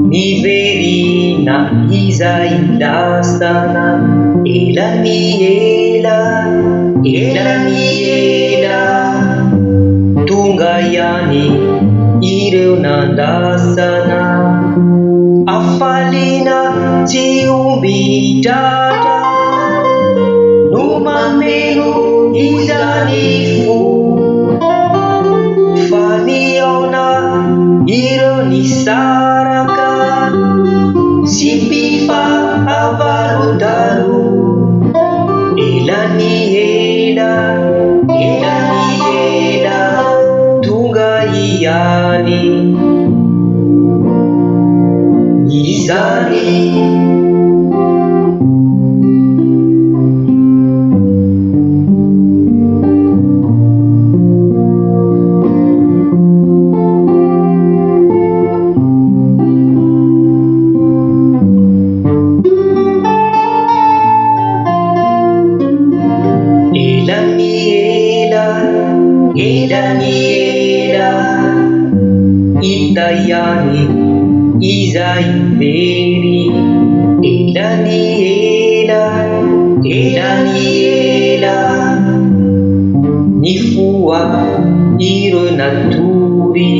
Niverina izailastana elaniela tungayani ireo nandasana afalina tsy ombidratra no mameno izany fo fa niaona ireo nisaraka sy mpifahavarotaro elaniela tonga iany izany elaniela itayani izaiveri elaniela nifoa ireo natory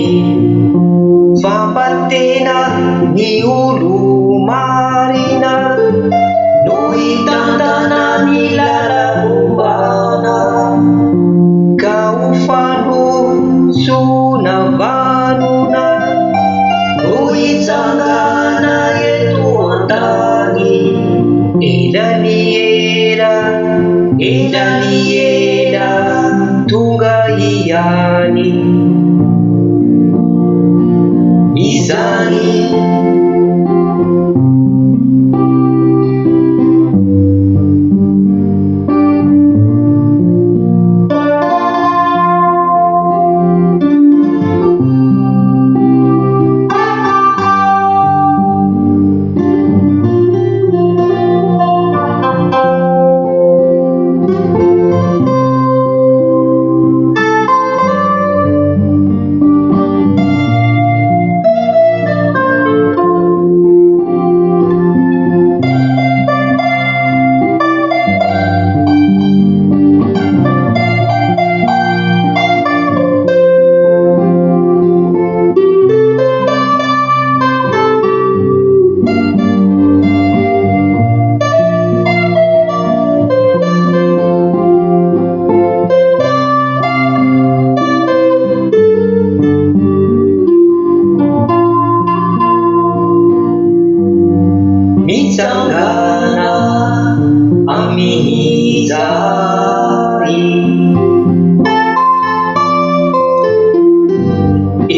fambatena ny olo marina no hitantana ny lalaombana ka ufandosona vanona no hitsangana eto antany elaniela tonga iany izany mitsangana amin'izany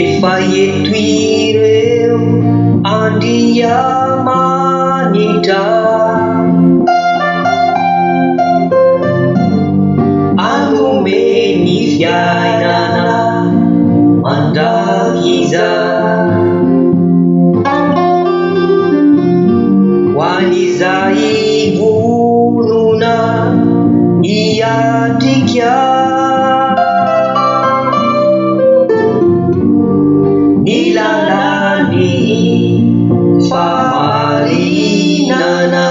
efa eto ireo andriamanitra anomeny fiainana mandrakiza izay vonona iatrika ny lalany famarinana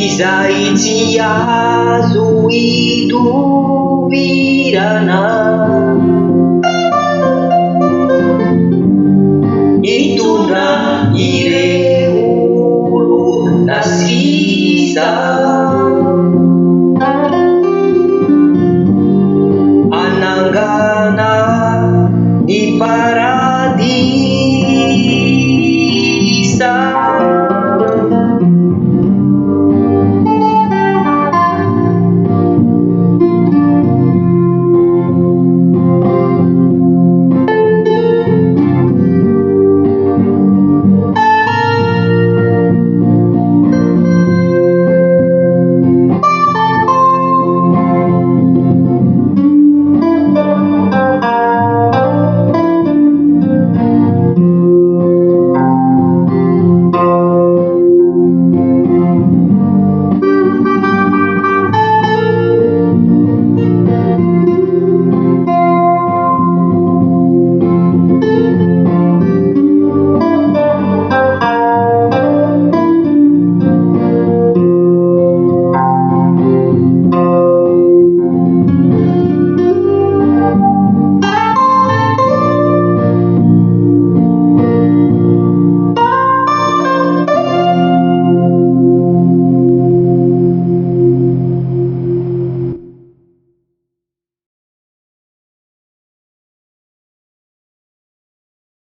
izay tsy azo itovirana itondra ireo olo nasisa